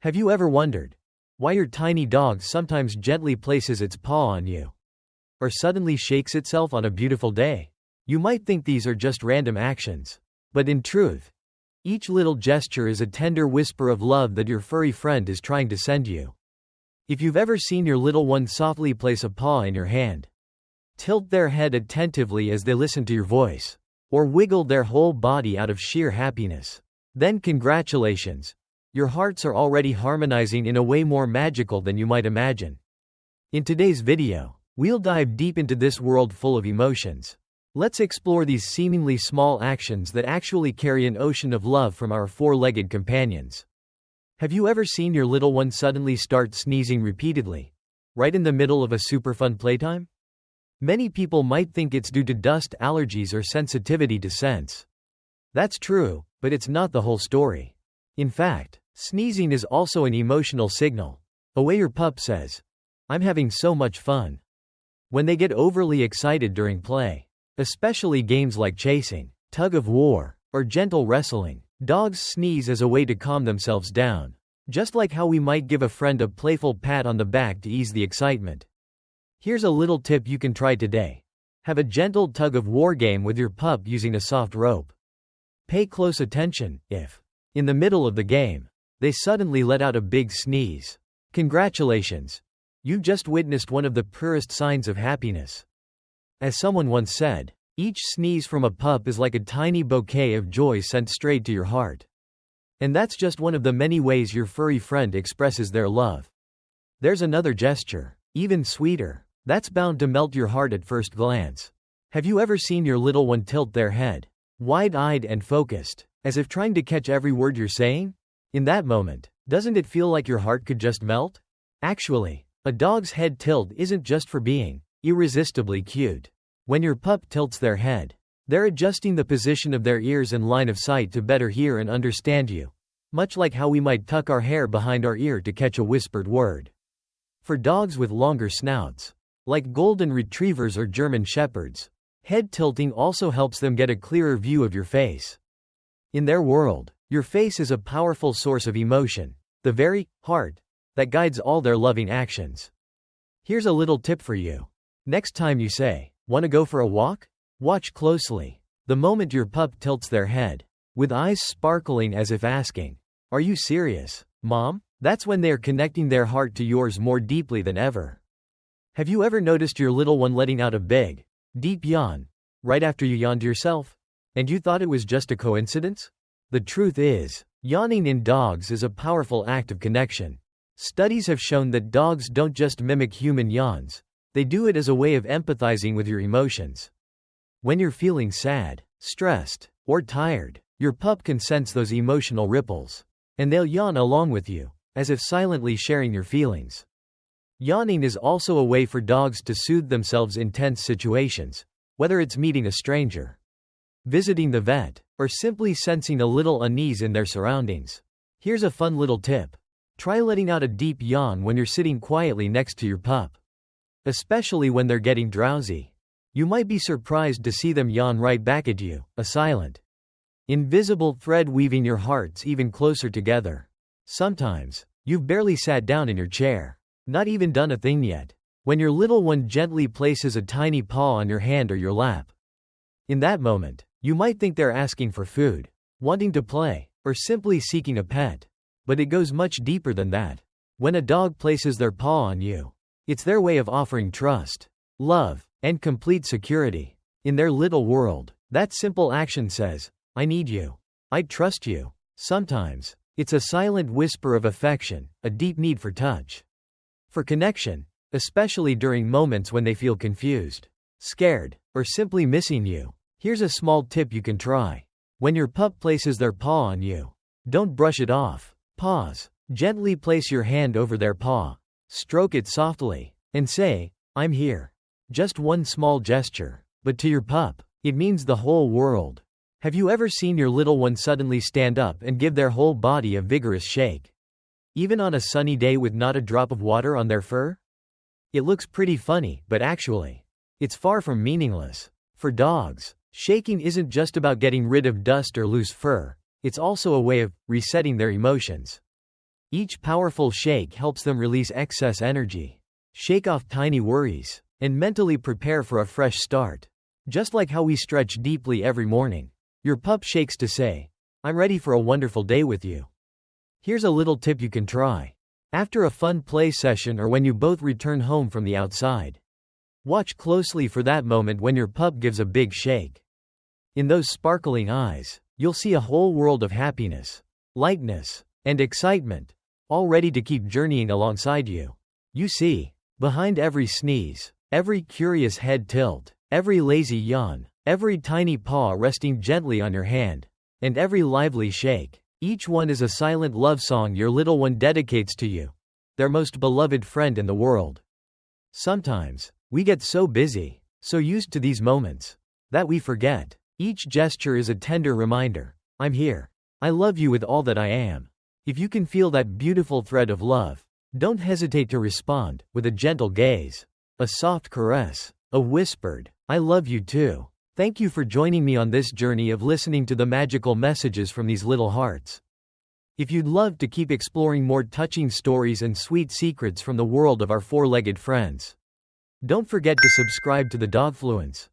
Have you ever wondered why your tiny dog sometimes gently places its paw on you, or suddenly shakes itself on a beautiful day? You might think these are just random actions, but in truth, each little gesture is a tender whisper of love that your furry friend is trying to send you. If you've ever seen your little one softly place a paw in your hand, tilt their head attentively as they listen to your voice, or wiggle their whole body out of sheer happiness, then congratulations. Your hearts are already harmonizing in a way more magical than you might imagine. In today's video, we'll dive deep into this world full of emotions. Let's explore these seemingly small actions that actually carry an ocean of love from our four-legged companions. Have you ever seen your little one suddenly start sneezing repeatedly, right in the middle of a super fun playtime? Many people might think it's due to dust allergies or sensitivity to scents. That's true, but it's not the whole story. In fact, sneezing is also an emotional signal, a way your pup says, "I'm having so much fun." When they get overly excited during play, especially games like chasing, tug of war, or gentle wrestling, dogs sneeze as a way to calm themselves down, just like how we might give a friend a playful pat on the back to ease the excitement. Here's a little tip you can try today. Have a gentle tug of war game with your pup using a soft rope. Pay close attention if, in the middle of the game, they suddenly let out a big sneeze. Congratulations! You've just witnessed one of the purest signs of happiness. As someone once said, each sneeze from a pup is like a tiny bouquet of joy sent straight to your heart. And that's just one of the many ways your furry friend expresses their love. There's another gesture, even sweeter, that's bound to melt your heart at first glance. Have you ever seen your little one tilt their head, wide-eyed and focused, as if trying to catch every word you're saying? In that moment, doesn't it feel like your heart could just melt? Actually, a dog's head tilt isn't just for being irresistibly cute. When your pup tilts their head, they're adjusting the position of their ears and line of sight to better hear and understand you, much like how we might tuck our hair behind our ear to catch a whispered word. For dogs with longer snouts, like golden retrievers or German shepherds, head tilting also helps them get a clearer view of your face. In their world, your face is a powerful source of emotion, the very heart that guides all their loving actions. Here's a little tip for you. Next time you say, "Want to go for a walk?" Watch closely. The moment your pup tilts their head, with eyes sparkling as if asking, "Are you serious, Mom?" That's when they are connecting their heart to yours more deeply than ever. Have you ever noticed your little one letting out a big, deep yawn, right after you yawned yourself? And you thought it was just a coincidence? The truth is, yawning in dogs is a powerful act of connection. Studies have shown that dogs don't just mimic human yawns, they do it as a way of empathizing with your emotions. When you're feeling sad, stressed, or tired, your pup can sense those emotional ripples, and they'll yawn along with you, as if silently sharing your feelings. Yawning is also a way for dogs to soothe themselves in tense situations, whether it's meeting a stranger, visiting the vet, or simply sensing a little unease in their surroundings. Here's a fun little tip. Try letting out a deep yawn when you're sitting quietly next to your pup, especially when they're getting drowsy. You might be surprised to see them yawn right back at you, a silent, invisible thread weaving your hearts even closer together. Sometimes, you've barely sat down in your chair, not even done a thing yet, when your little one gently places a tiny paw on your hand or your lap. In that moment, you might think they're asking for food, wanting to play, or simply seeking a pet. But it goes much deeper than that. When a dog places their paw on you, it's their way of offering trust, love, and complete security. In their little world, that simple action says, "I need you. I trust you." Sometimes, it's a silent whisper of affection, a deep need for touch, for connection, especially during moments when they feel confused, scared, or simply missing you. Here's a small tip you can try. When your pup places their paw on you, don't brush it off. Pause. Gently place your hand over their paw, stroke it softly, and say, "I'm here." Just one small gesture, but to your pup, it means the whole world. Have you ever seen your little one suddenly stand up and give their whole body a vigorous shake, even on a sunny day with not a drop of water on their fur? It looks pretty funny, but actually, it's far from meaningless. For dogs, shaking isn't just about getting rid of dust or loose fur. It's also a way of resetting their emotions. Each powerful shake helps them release excess energy, shake off tiny worries, and mentally prepare for a fresh start. Just like how we stretch deeply every morning, your pup shakes to say, "I'm ready for a wonderful day with you." Here's a little tip you can try. After a fun play session or when you both return home from the outside, watch closely for that moment when your pup gives a big shake. In those sparkling eyes, you'll see a whole world of happiness, lightness, and excitement, all ready to keep journeying alongside you. You see, behind every sneeze, every curious head tilt, every lazy yawn, every tiny paw resting gently on your hand, and every lively shake, each one is a silent love song your little one dedicates to you, their most beloved friend in the world. Sometimes, we get so busy, so used to these moments, that we forget. Each gesture is a tender reminder. I'm here. I love you with all that I am. If you can feel that beautiful thread of love, don't hesitate to respond, with a gentle gaze, a soft caress, a whispered, "I love you too." Thank you for joining me on this journey of listening to the magical messages from these little hearts. If you'd love to keep exploring more touching stories and sweet secrets from the world of our four-legged friends, don't forget to subscribe to the Dogfluence.